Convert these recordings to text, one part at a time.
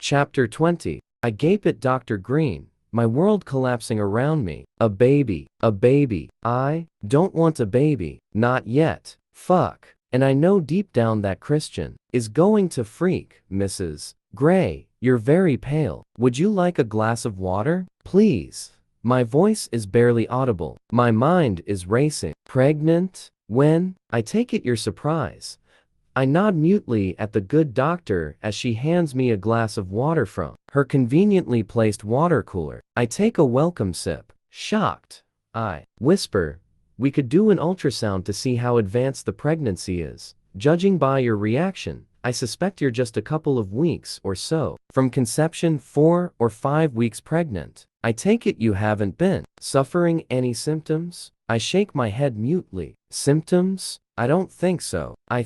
Chapter 20. I gape at Dr. Greene, my world collapsing around me. A baby. I don't want a baby. Not yet. Fuck. And I know deep down that Christian is going to freak. Mrs. Gray, you're very pale. Would you like a glass of water? Please. My voice is barely audible. My mind is racing. Pregnant? When? I take it you're surprised. I nod mutely at the good doctor as she hands me a glass of water from her conveniently placed water cooler. I take a welcome sip. Shocked. I whisper, we could do an ultrasound to see how advanced the pregnancy is. Judging by your reaction, I suspect you're just a couple of weeks or so from conception, 4 or 5 weeks pregnant. I take it you haven't been suffering any symptoms? I shake my head mutely. Symptoms? I don't think so. I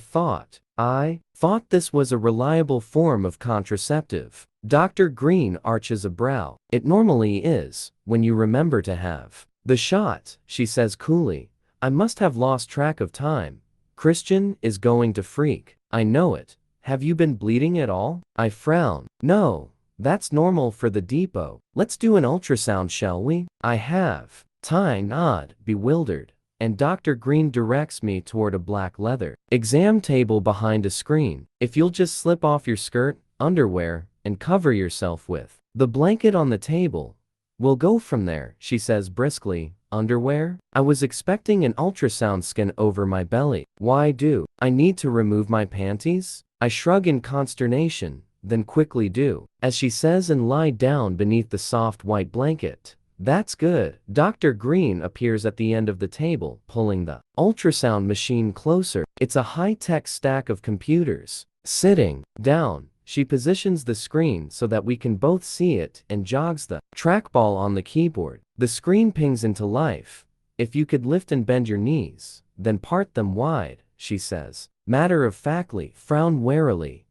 thought this was a reliable form of contraceptive. Dr. Greene arches a brow. It normally is, when you remember to have the shot, she says coolly. I must have lost track of time. Christian is going to freak. I know it. Have you been bleeding at all? I frown. No, that's normal for the depot. Let's do an ultrasound, shall we? I have. I nod, bewildered, and Dr. Greene directs me toward a black leather exam table behind a screen. If you'll just slip off your skirt, underwear, and cover yourself with the blanket on the table, we'll go from there, she says briskly. Underwear? I was expecting an ultrasound scan over my belly. Why do I need to remove my panties? I shrug in consternation, then quickly do as she says and lie down beneath the soft white blanket. That's good. Dr. Greene appears at the end of the table, pulling the ultrasound machine closer. It's a high-tech stack of computers. Sitting down, she positions the screen so that we can both see it and jogs the trackball on the keyboard. The screen pings into life. If you could lift and bend your knees, then part them wide, she says. Matter-of-factly, frown warily.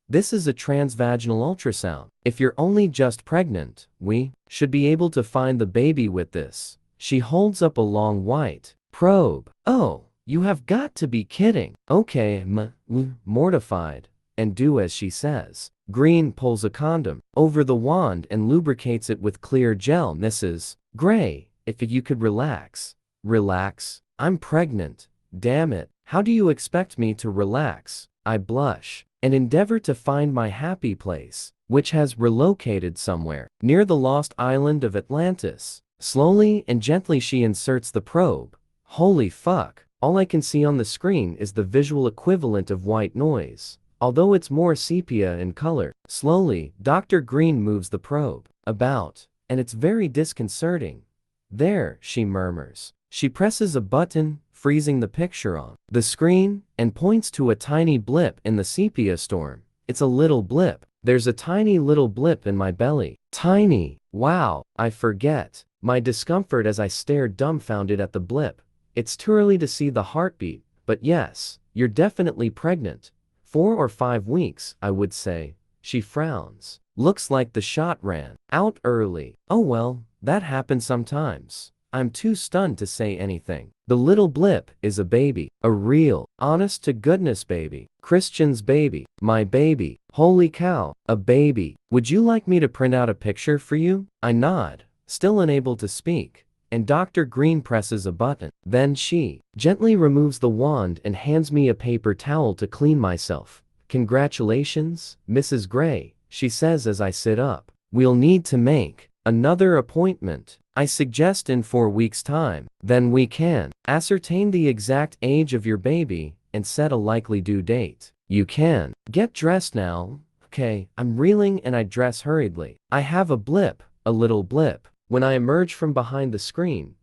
This is a transvaginal ultrasound. If you're only just pregnant, we should be able to find the baby with this. She holds up a long white probe. Oh, you have got to be kidding. Okay, mortified, and do as she says. Greene pulls a condom over the wand and lubricates it with clear gel. Mrs. Gray, if you could relax. Relax? I'm pregnant. Damn it. How do you expect me to relax? I blush and endeavor to find my happy place, which has relocated somewhere near the lost island of Atlantis. Slowly and gently she inserts the probe. Holy fuck. All I can see on the screen is the visual equivalent of white noise, although it's more sepia in color. Slowly, Dr. Greene moves the probe about, and it's very disconcerting. There, she murmurs. She presses a button, freezing the picture on the screen, and points to a tiny blip in the sepia storm. It's a little blip. There's a tiny little blip in my belly. Tiny. Wow. I forget my discomfort as I stare dumbfounded at the blip. It's too early to see the heartbeat, but yes, you're definitely pregnant. 4 or 5 weeks, I would say. She frowns. Looks like the shot ran out early. Oh well, that happens sometimes. I'm too stunned to say anything. The little blip is a baby. A real, honest-to-goodness baby. Christian's baby. My baby. Holy cow. A baby. Would you like me to print out a picture for you? I nod, still unable to speak, and Dr. Greene presses a button. Then she gently removes the wand and hands me a paper towel to clean myself. Congratulations, Mrs. Gray, she says as I sit up. We'll need to make another appointment. I suggest in 4 weeks' time. Then we can ascertain the exact age of your baby and set a likely due date. You can get dressed now. Okay, I'm reeling and I dress hurriedly. I have a blip, a little blip. When I emerge from behind the screen,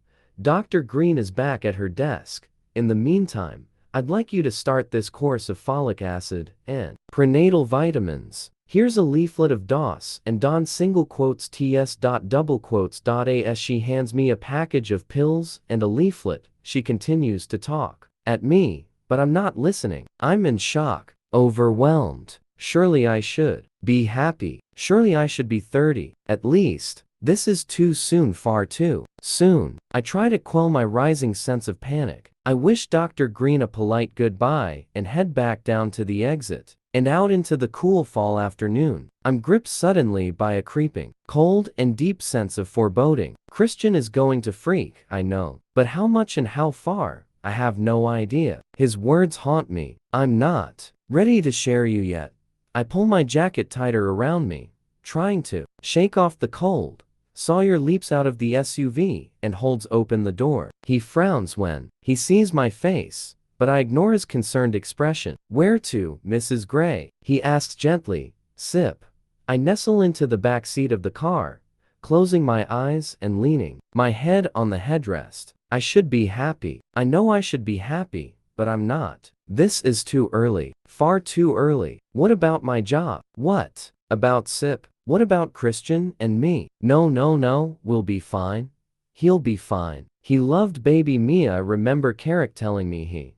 Dr. Greene is back at her desk. In the meantime, I'd like you to start this course of folic acid and prenatal vitamins. Here's a leaflet of DOS and Don single quotes TS double quotes AS. She hands me a package of pills and a leaflet. She continues to talk at me, but I'm not listening. I'm in shock, overwhelmed. Surely I should be happy. Surely I should be 30, at least. This is too soon, far too soon. I try to quell my rising sense of panic. I wish Dr. Greene a polite goodbye and head back down to the exit. and out into the cool fall afternoon. I'm gripped suddenly by a creeping, cold and deep sense of foreboding. Christian is going to freak, I know. But how much and how far? I have no idea. His words haunt me. I'm not ready to share you yet. I pull my jacket tighter around me, trying to shake off the cold. Sawyer leaps out of the SUV and holds open the door. He frowns when he sees my face, but I ignore his concerned expression. "Where to, Mrs. Gray?" he asks gently. "Sip." I nestle into the back seat of the car, closing my eyes and leaning my head on the headrest. I should be happy. I know I should be happy, but I'm not. This is too early. Far too early. What about my job? What about Sip? What about Christian and me? No, we'll be fine. He'll be fine. He loved baby Mia. Remember Carrick telling me he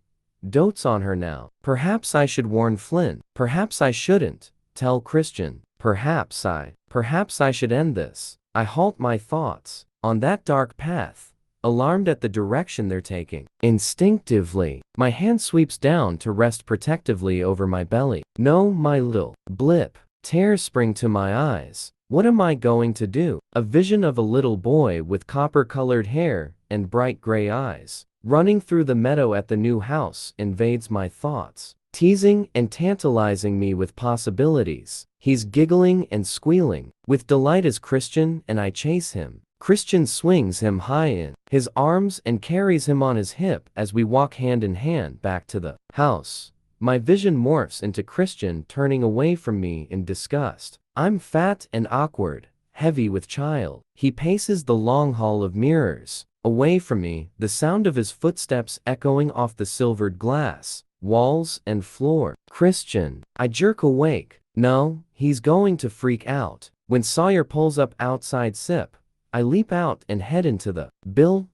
dotes on her now. Perhaps I should warn Flynn. Perhaps I shouldn't tell Christian. Perhaps I should end this. I halt my thoughts on that dark path, alarmed at the direction they're taking. Instinctively, my hand sweeps down to rest protectively over my belly. No, my little blip. Tears spring to my eyes. What am I going to do? A vision of a little boy with copper-colored hair and bright gray eyes, running through the meadow at the new house, invades my thoughts, teasing and tantalizing me with possibilities. He's giggling and squealing with delight as Christian and I chase him. Christian swings him high in his arms and carries him on his hip as we walk hand in hand back to the house. My vision morphs into Christian turning away from me in disgust. I'm fat and awkward, heavy with child. He paces the long hall of mirrors, away from me, the sound of his footsteps echoing off the silvered glass, walls and floor. Christian. I jerk awake. No, he's going to freak out. When Sawyer pulls up outside Sip, I leap out and head into the Bill,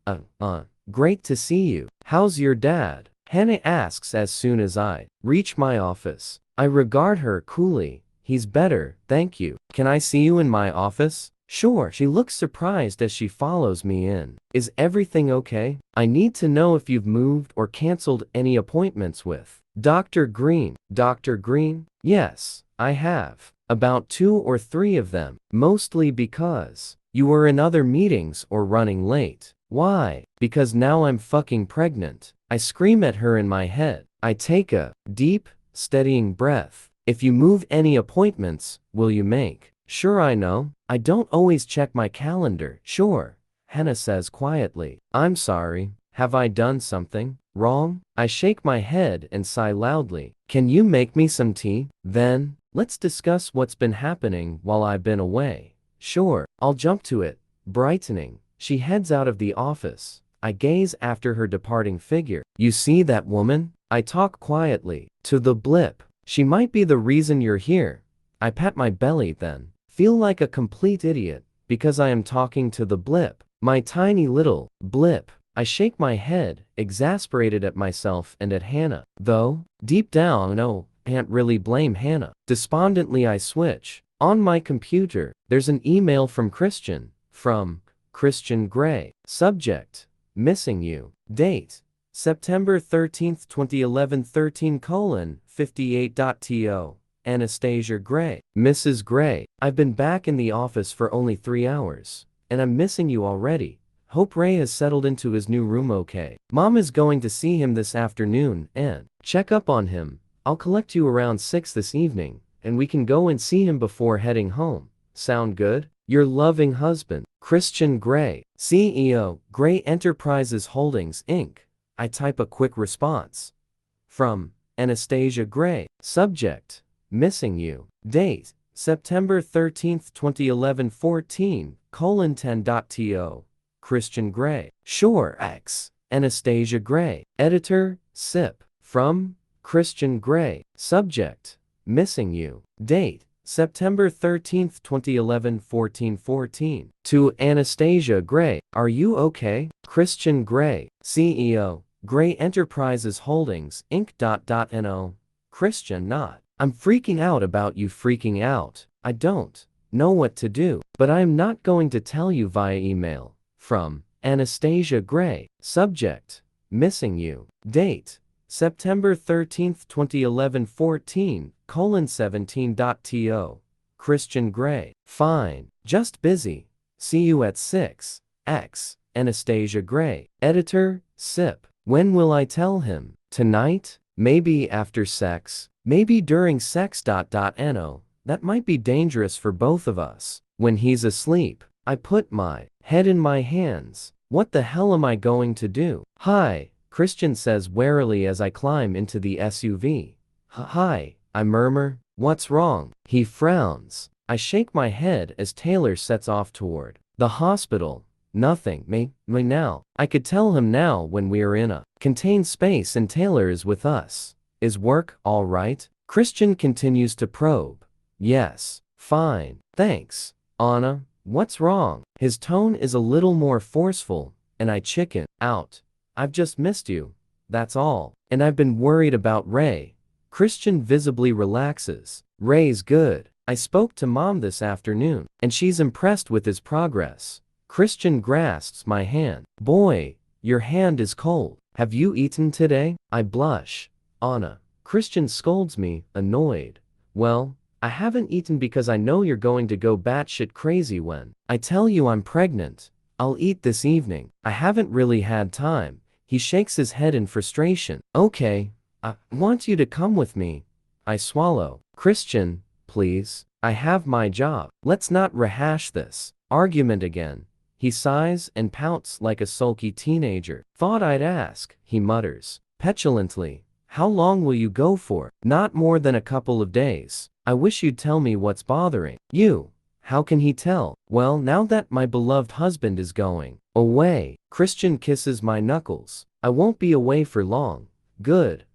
great to see you. How's your dad? Hannah asks as soon as I reach my office. I regard her coolly. He's better, thank you. Can I see you in my office? Sure. She looks surprised as she follows me in. Is everything okay? I need to know if you've moved or canceled any appointments with Dr. Greene. Dr. Greene? Yes, I have. About 2 or 3 of them. Mostly because you were in other meetings or running late. Why? Because now I'm fucking pregnant. I scream at her in my head. I take a deep, steadying breath. If you move any appointments, will you make sure I know? I don't always check my calendar. Sure, Hannah says quietly. I'm sorry. Have I done something wrong? I shake my head and sigh loudly. Can you make me some tea? Then, let's discuss what's been happening while I've been away. Sure, I'll jump to it. Brightening, she heads out of the office. I gaze after her departing figure. You see that woman? I talk quietly to the blip. She might be the reason you're here. I pat my belly then, feel like a complete idiot, because I am talking to the blip. My tiny little blip. I shake my head, exasperated at myself and at Hannah. Though, deep down, no, can't really blame Hannah. Despondently I switch on my computer. There's an email from Christian. From Christian Gray. Subject: missing you. Date: September 13th, 2011. 13:58.to. Anastasia Gray. Mrs. Gray, I've been back in the office for only 3 hours, and I'm missing you already. Hope Ray has settled into his new room okay. Mom is going to see him this afternoon and check up on him. I'll collect you around 6 this evening, and we can go and see him before heading home. Sound good? Your loving husband, Christian Gray, CEO, Gray Enterprises Holdings, Inc. I type a quick response. From Anastasia Gray. Subject: missing you. Date: September 13th, 2011. 14:10.to. Christian Gray. Sure, X. Anastasia Gray. Editor: Sip. From Christian Gray. Subject: missing you. Date: September 13th, 2011. 14:14. To Anastasia Gray. Are you okay? Christian Gray, CEO, Gray Enterprises Holdings, Inc. No. Christian: not. I'm freaking out about you freaking out. I don't know what to do, but I am not going to tell you via email. From Anastasia Gray. Subject: missing you. Date: September 13, 2011 14:17.to. Christian Gray. Fine. Just busy. See you at 6. X. Anastasia Gray. Editor, SIP. When will I tell him? Tonight? Maybe after sex? Maybe during sex. No, that might be dangerous for both of us. When he's asleep. I put my head in my hands. What the hell am I going to do? Hi, Christian says warily as I climb into the SUV. Hi, I murmur. What's wrong? He frowns. I shake my head as Taylor sets off toward the hospital. Nothing, me now. I could tell him now when we're in a contained space and Taylor is with us. Is work all right? Christian continues to probe. Yes, fine, thanks. Anna, what's wrong? His tone is a little more forceful, and I chicken out. I've just missed you. That's all. And I've been worried about Ray. Christian visibly relaxes. Ray's good. I spoke to Mom this afternoon, and she's impressed with his progress. Christian grasps my hand. Boy, your hand is cold. Have you eaten today? I blush. Anna. Christian scolds me, annoyed. Well, I haven't eaten because I know you're going to go batshit crazy when I tell you I'm pregnant. I'll eat this evening. I haven't really had time. He shakes his head in frustration. Okay, I want you to come with me. I swallow. Christian, please. I have my job. Let's not rehash this argument again. He sighs and pouts like a sulky teenager. Thought I'd ask, he mutters petulantly. How long will you go for? Not more than a couple of days. I wish you'd tell me what's bothering you. How can he tell? Well, now that my beloved husband is going away. Christian kisses my knuckles. I won't be away for long. Good.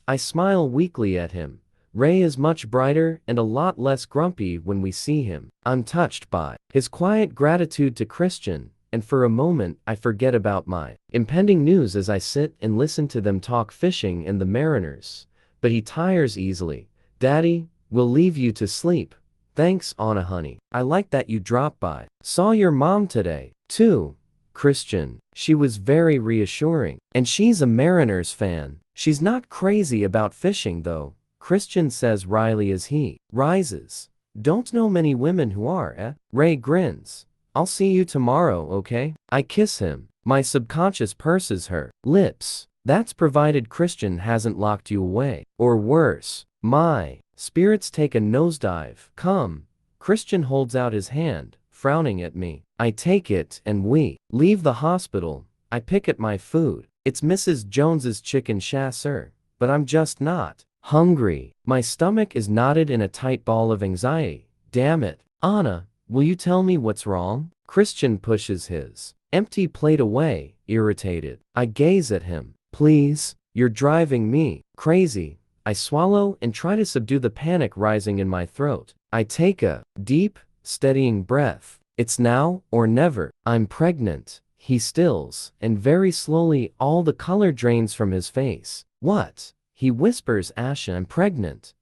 I smile weakly at him. Ray is much brighter and a lot less grumpy when we see him. I'm touched by his quiet gratitude to Christian, and for a moment I forget about my impending news as I sit and listen to them talk fishing and the mariners. But he tires easily. Daddy, we'll leave you to sleep. Thanks, Anna honey. I like that you dropped by. Saw your mom today, too. Christian. She was very reassuring. And she's a Mariners fan. She's not crazy about fishing though. Christian says wryly as he rises. Don't know many women who are, eh? Ray grins. I'll see you tomorrow, okay? I kiss him. My subconscious purses her lips. That's provided Christian hasn't locked you away. Or worse. My spirits take a nosedive. Come. Christian holds out his hand, frowning at me. I take it and we leave the hospital. I pick at my food. It's Mrs. Jones's chicken chasseur, but I'm just not hungry. My stomach is knotted in a tight ball of anxiety. Damn it. Anna, will you tell me what's wrong? Christian pushes his empty plate away, irritated. I gaze at him. Please, you're driving me crazy. I swallow and try to subdue the panic rising in my throat. I take a deep, steadying breath. It's now or never. I'm pregnant. He stills, and very slowly all the color drains from his face. What? He whispers, Asha, I'm pregnant.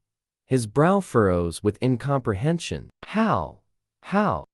His brow furrows with incomprehension. How? How?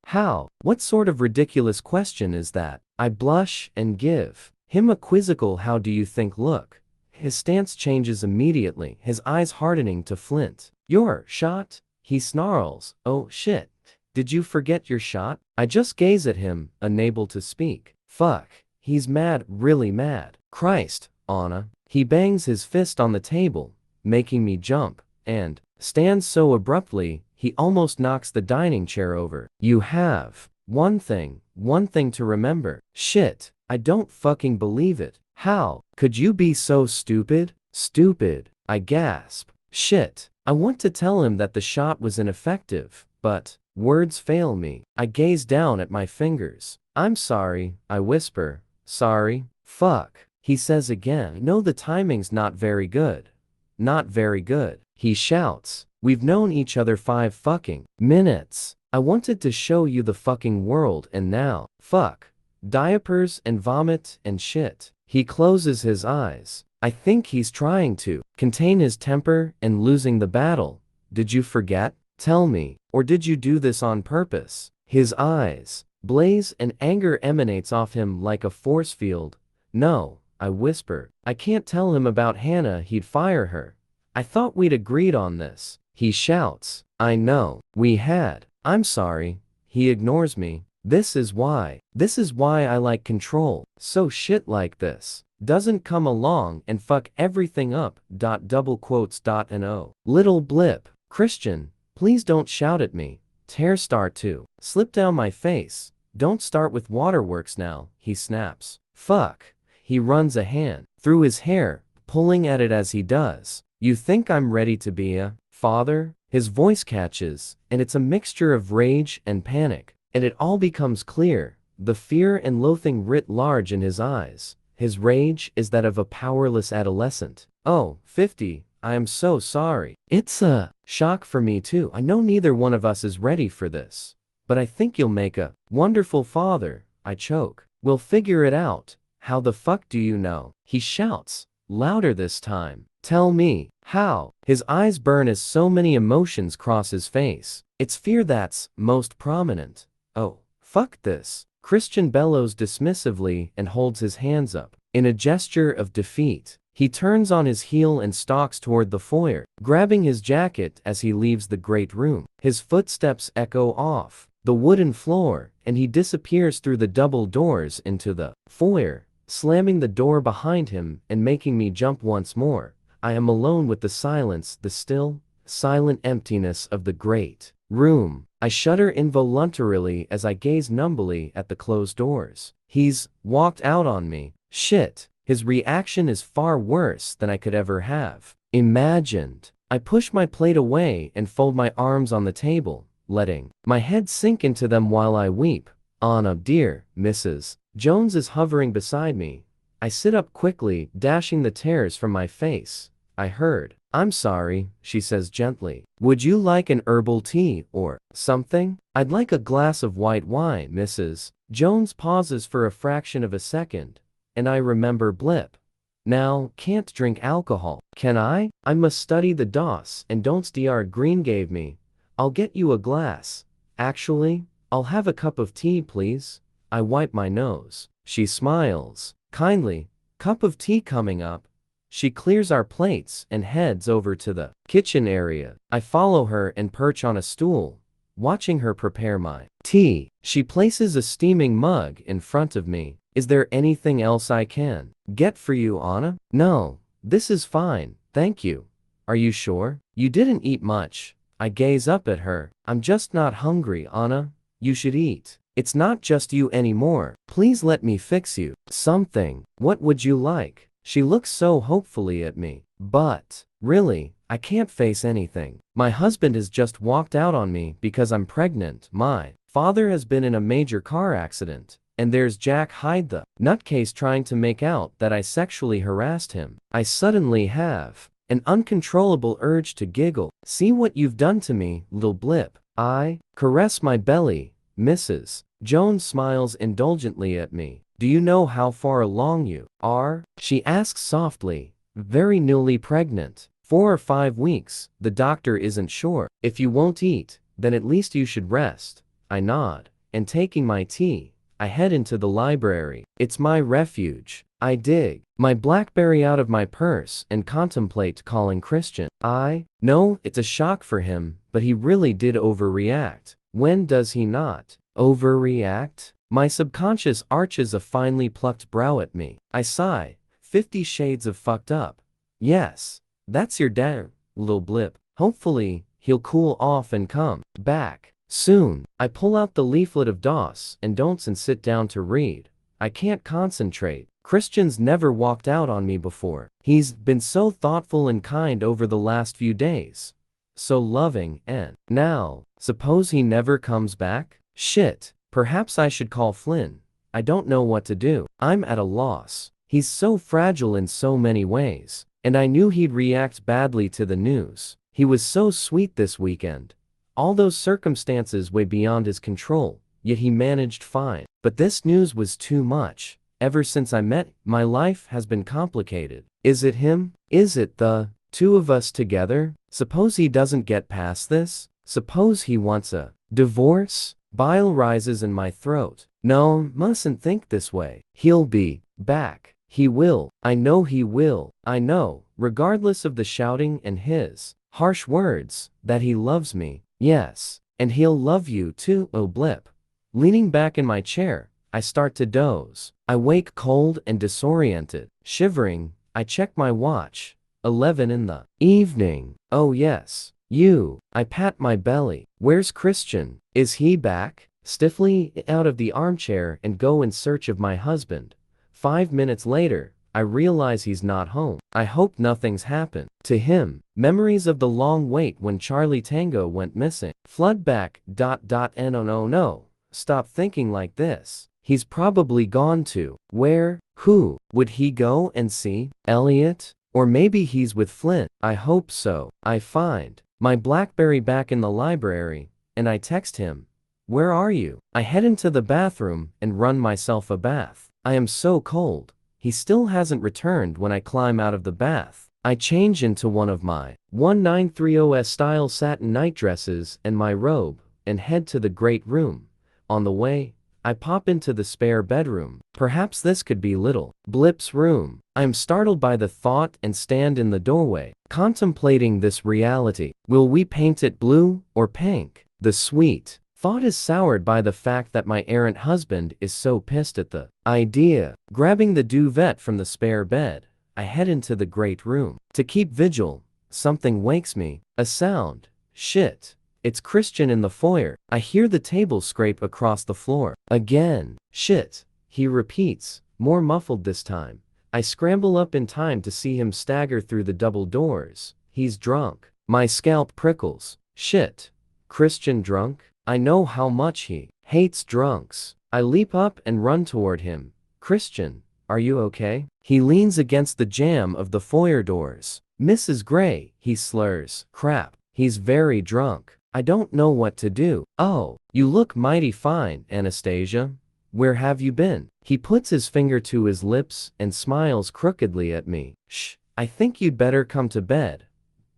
What sort of ridiculous question is that? I blush and give him a quizzical how do you think look. His stance changes immediately, his eyes hardening to flint. Your shot? He snarls. Oh shit. Did you forget your shot? I just gaze at him, unable to speak. Fuck. He's mad, really mad. Christ, Anna. He bangs his fist on the table, making me jump, and stands so abruptly, he almost knocks the dining chair over. You have one thing to remember. Shit, I don't fucking believe it. How could you be so stupid? Stupid, I gasp. Shit, I want to tell him that the shot was ineffective, but words fail me. I gaze down at my fingers. I'm sorry, I whisper. Sorry? Fuck. He says again. No, the timing's not very good. Not very good. He shouts. We've known each other 5 fucking minutes. I wanted to show you the fucking world and now, fuck. Diapers and vomit and shit. He closes his eyes. I think he's trying to contain his temper and losing the battle. Did you forget? Tell me. Or did you do this on purpose? His eyes blaze and anger emanates off him like a force field. No, I whisper. I can't tell him about Hannah, he'd fire her. I thought we'd agreed on this. He shouts. I know. We had. I'm sorry. He ignores me. This is why I like control. So shit like this doesn't come along and fuck everything up. Double quotes. No. Little blip. Christian, please don't shout at me. Tear start to slip down my face. Don't start with waterworks now, he snaps. Fuck. He runs a hand through his hair, pulling at it as he does. You think I'm ready to be a father? His voice catches, and it's a mixture of rage and panic. And it all becomes clear, the fear and loathing writ large in his eyes. His rage is that of a powerless adolescent. Oh, 50, I am so sorry. It's a shock for me too. I know neither one of us is ready for this. But I think you'll make a wonderful father. I choke. We'll figure it out. How the fuck do you know? He shouts, louder this time. Tell me, how? His eyes burn as so many emotions cross his face. It's fear that's most prominent. Oh, fuck this. Christian bellows dismissively and holds his hands up. In a gesture of defeat, he turns on his heel and stalks toward the foyer, grabbing his jacket as he leaves the great room. His footsteps echo off the wooden floor, and he disappears through the double doors into the foyer, slamming the door behind him and making me jump once more. I am alone with the silence, the still, silent emptiness of the great room. I shudder involuntarily as I gaze numbly at the closed doors. He's walked out on me. Shit. His reaction is far worse than I could ever have imagined. I push my plate away and fold my arms on the table, letting my head sink into them while I weep. Anna, dear, Mrs. Jones is hovering beside me. I sit up quickly, dashing the tears from my face. I heard. I'm sorry, she says gently. Would you like an herbal tea or something? I'd like a glass of white wine, Mrs. Jones pauses for a fraction of a second, and I remember blip. Now, can't drink alcohol, can I? I must study the dos and don'ts Dr. Greene gave me. I'll get you a glass. Actually, I'll have a cup of tea, please. I wipe my nose. She smiles. Kindly. Cup of tea coming up. She clears our plates and heads over to the kitchen area. I follow her and perch on a stool, watching her prepare my tea. She places a steaming mug in front of me. Is there anything else I can get for you, Anna? No, this is fine, thank you. Are you sure? You didn't eat much. I gaze up at her. I'm just not hungry, Anna. You should eat. It's not just you anymore. Please let me fix you something. What would you like? She looks so hopefully at me. But, really, I can't face anything. My husband has just walked out on me because I'm pregnant. My father has been in a major car accident. And there's Jack Hyde, the nutcase, trying to make out that I sexually harassed him. I suddenly have an uncontrollable urge to giggle. See what you've done to me, little blip. I caress my belly. Mrs. Jones smiles indulgently at me. Do you know how far along you are? She asks softly. Very newly pregnant. 4 or 5 weeks. The doctor isn't sure. If you won't eat, then at least you should rest. I nod, and taking my tea, I head into the library. It's my refuge. I dig my BlackBerry out of my purse and contemplate calling Christian. I know it's a shock for him, but he really did overreact. When does he not overreact? My subconscious arches a finely plucked brow at me. I sigh. 50 shades of fucked up. Yes, that's your dad, little blip. Hopefully, he'll cool off and come back soon. I pull out the leaflet of dos and don'ts and sit down to read. I can't concentrate. Christian's never walked out on me before. He's been so thoughtful and kind over the last few days. So loving, and now, suppose he never comes back? Shit. Perhaps I should call Flynn. I don't know what to do. I'm at a loss. He's so fragile in so many ways. And I knew he'd react badly to the news. He was so sweet this weekend. All those circumstances way beyond his control, yet he managed fine. But this news was too much. Ever since I met, my life has been complicated. Is it him? Is it the two of us together? Suppose he doesn't get past this? Suppose he wants a divorce? Bile rises in my throat. No, mustn't think this way. He'll be back. He will, I know he will, I know, regardless of the shouting and his harsh words, that he loves me, yes, and he'll love you too, oh blip. Leaning back in my chair, I start to doze. I wake cold and disoriented. Shivering, I check my watch. 11 in the evening. Oh yes, you. I pat my belly. Where's Christian? Is he back? Stiffly out of the armchair and go in search of my husband. 5 minutes later, I realize he's not home. I hope nothing's happened to him. Memories of the long wait when Charlie Tango went missing. Flood back. No. Stop thinking like this. He's probably gone to. Where? Who? Would he go and see? Elliot? Or maybe he's with Flint. I hope so. I find my BlackBerry back in the library, and I text him. Where are you? I head into the bathroom and run myself a bath. I am so cold. He still hasn't returned when I climb out of the bath. I change into one of my 1930s style satin nightdresses and my robe, and head to the great room. On the way, I pop into the spare bedroom. Perhaps this could be little Blip's room. I am startled by the thought and stand in the doorway, contemplating this reality. Will we paint it blue or pink? The sweet thought is soured by the fact that my errant husband is so pissed at the idea. Grabbing the duvet from the spare bed, I head into the great room. To keep vigil, something wakes me. A sound. Shit. It's Christian in the foyer. I hear the table scrape across the floor. Again. Shit. He repeats, more muffled this time. I scramble up in time to see him stagger through the double doors. He's drunk. My scalp prickles. Shit. Christian drunk? I know how much he hates drunks. I leap up and run toward him. Christian, are you okay? He leans against the jamb of the foyer doors. Mrs. Gray, he slurs. Crap. He's very drunk. I don't know what to do. Oh, you look mighty fine, Anastasia. Where have you been? He puts his finger to his lips and smiles crookedly at me. Shh, I think you'd better come to bed.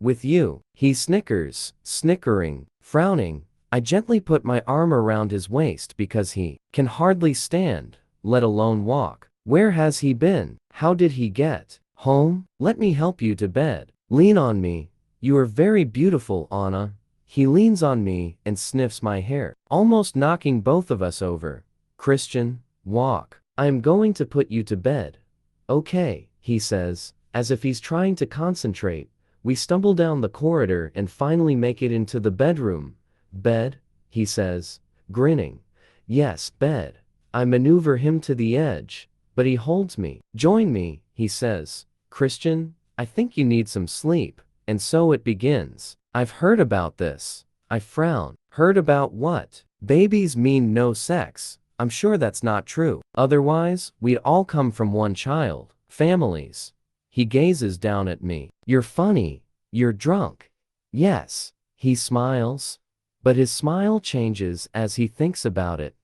With you. He snickers, snickering, frowning. I gently put my arm around his waist because he can hardly stand, let alone walk. Where has he been? How did he get home? Let me help you to bed. Lean on me. You are very beautiful, Anna. He leans on me and sniffs my hair, almost knocking both of us over. Christian, walk. I am going to put you to bed. Okay, he says, as if he's trying to concentrate. We stumble down the corridor and finally make it into the bedroom. Bed, he says, grinning. Yes, bed. I maneuver him to the edge, but he holds me. Join me, he says. Christian, I think you need some sleep. And so it begins. I've heard about this. I frown. Heard about what? Babies mean no sex. I'm sure that's not true. Otherwise, we'd all come from one child. Families. He gazes down at me. You're funny. You're drunk. Yes. He smiles. But his smile changes as he thinks about it.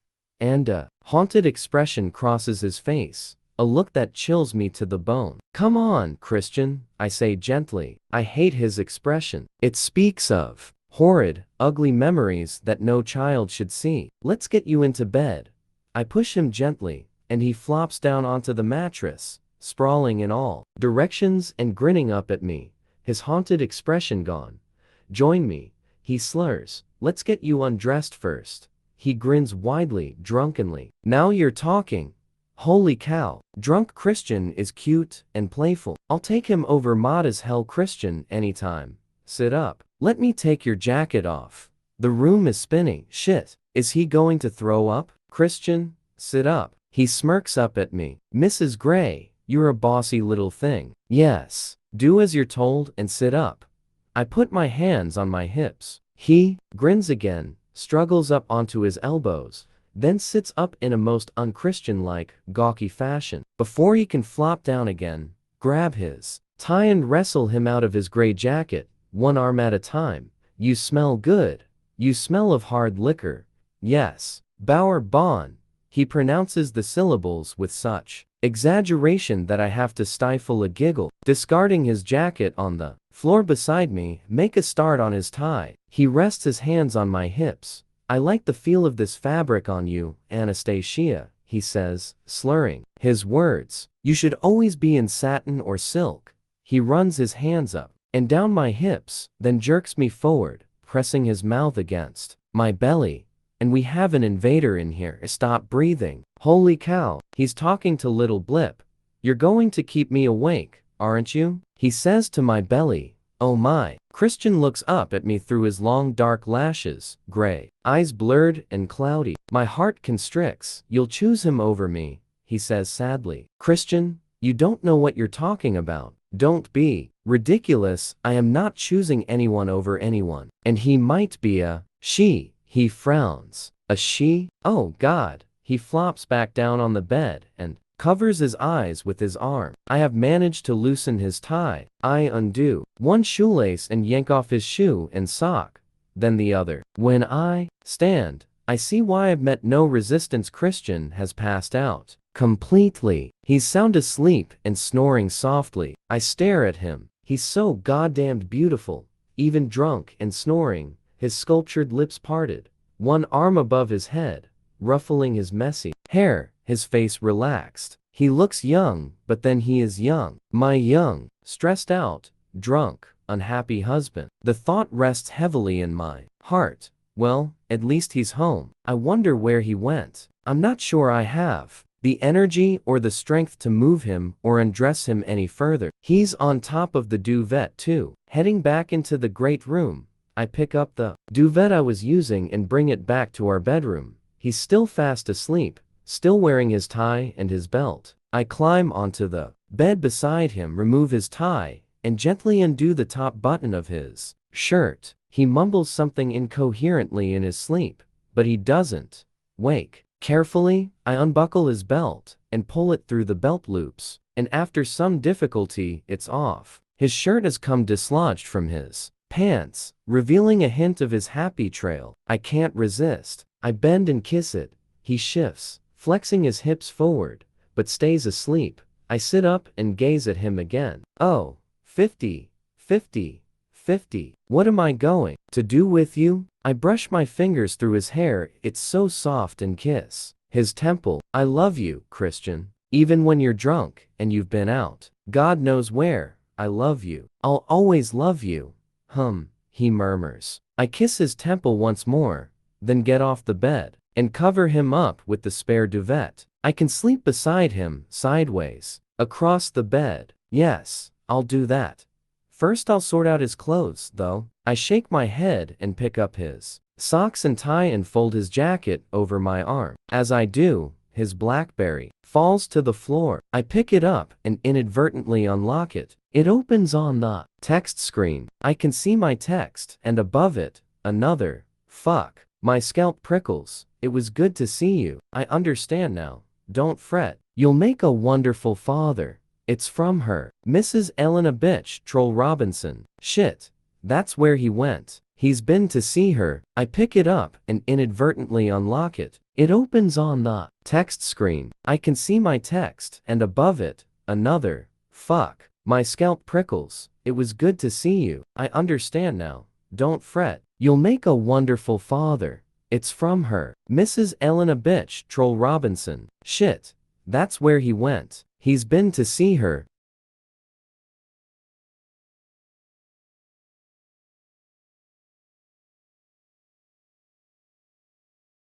And a haunted expression crosses his face. A look that chills me to the bone. Come on, Christian, I say gently. I hate his expression. It speaks of horrid, ugly memories that no child should see. Let's get you into bed. I push him gently, and he flops down onto the mattress, sprawling in all directions and grinning up at me, his haunted expression gone. Join me, he slurs. Let's get you undressed first. He grins widely, drunkenly. Now you're talking. Holy cow, drunk Christian is cute and playful. I'll take him over mod as hell Christian anytime. Sit up. Let me take your jacket off. The room is spinning. Shit, is he going to throw up? Christian, sit up. He smirks up at me. Mrs. Gray, you're a bossy little thing. Yes, do as you're told and sit up. I put my hands on my hips. He grins again, struggles up onto his elbows, then sits up in a most unchristian-like, gawky fashion. Before he can flop down again, grab his tie and wrestle him out of his gray jacket, one arm at a time. You smell good. You smell of hard liquor. Yes. Bauer Bon. He pronounces the syllables with such exaggeration that I have to stifle a giggle. Discarding his jacket on the floor beside me, make a start on his tie. He rests his hands on my hips. I like the feel of this fabric on you, Anastasia, he says, slurring his words. You should always be in satin or silk. He runs his hands up and down my hips, then jerks me forward, pressing his mouth against my belly. And we have an invader in here. Stop breathing. Holy cow, he's talking to little Blip. You're going to keep me awake, aren't you? He says to my belly. Oh my. Christian looks up at me through his long dark lashes, gray, eyes blurred and cloudy. My heart constricts. You'll choose him over me, he says sadly. Christian, you don't know what you're talking about. Don't be ridiculous. I am not choosing anyone over anyone. And he might be a she. He frowns. A she? Oh God. He flops back down on the bed and covers his eyes with his arm. I have managed to loosen his tie. I undo one shoelace and yank off his shoe and sock, then the other. When I stand, I see why I've met no resistance. Christian has passed out completely. He's sound asleep and snoring softly. I stare at him. He's so goddamned beautiful, even drunk and snoring, his sculptured lips parted, one arm above his head, ruffling his messy hair, his face relaxed. He looks young, but then he is young. My young, stressed out, drunk, unhappy husband. The thought rests heavily in my heart. Well, at least he's home. I wonder where he went. I'm not sure I have the energy or the strength to move him or undress him any further. He's on top of the duvet too. Heading back into the great room, I pick up the duvet I was using and bring it back to our bedroom. He's still fast asleep, still wearing his tie and his belt. I climb onto the bed beside him, remove his tie, and gently undo the top button of his shirt. He mumbles something incoherently in his sleep, but he doesn't wake. Carefully, I unbuckle his belt and pull it through the belt loops, and after some difficulty, it's off. His shirt has come dislodged from his pants, revealing a hint of his happy trail. I can't resist. I bend and kiss it. He shifts, flexing his hips forward, but stays asleep. I sit up and gaze at him again. Oh, 50, 50, 50. What am I going to do with you? I brush my fingers through his hair. It's so soft, and kiss his temple. I love you, Christian. Even when you're drunk and you've been out, God knows where, I love you. I'll always love you. He murmurs. I kiss his temple once more, then get off the bed and cover him up with the spare duvet. I can sleep beside him, sideways, across the bed. Yes, I'll do that. First I'll sort out his clothes, though. I shake my head and pick up his socks and tie and fold his jacket over my arm. As I do, his BlackBerry falls to the floor. I pick it up and inadvertently unlock it. It opens on the text screen. I can see my text, and above it, another. Fuck. My scalp prickles. It was good to see you. I understand now. Don't fret. You'll make a wonderful father. It's from her. Mrs. Elena bitch Troll Robinson. Shit. That's where he went. He's been to see her. I pick it up and inadvertently unlock it. It opens on the text screen. I can see my text, and above it, another. Fuck. My scalp prickles. It was good to see you. I understand now. Don't fret. You'll make a wonderful father. It's from her. Mrs. Elena bitch Troll Robinson. Shit. That's where he went. He's been to see her.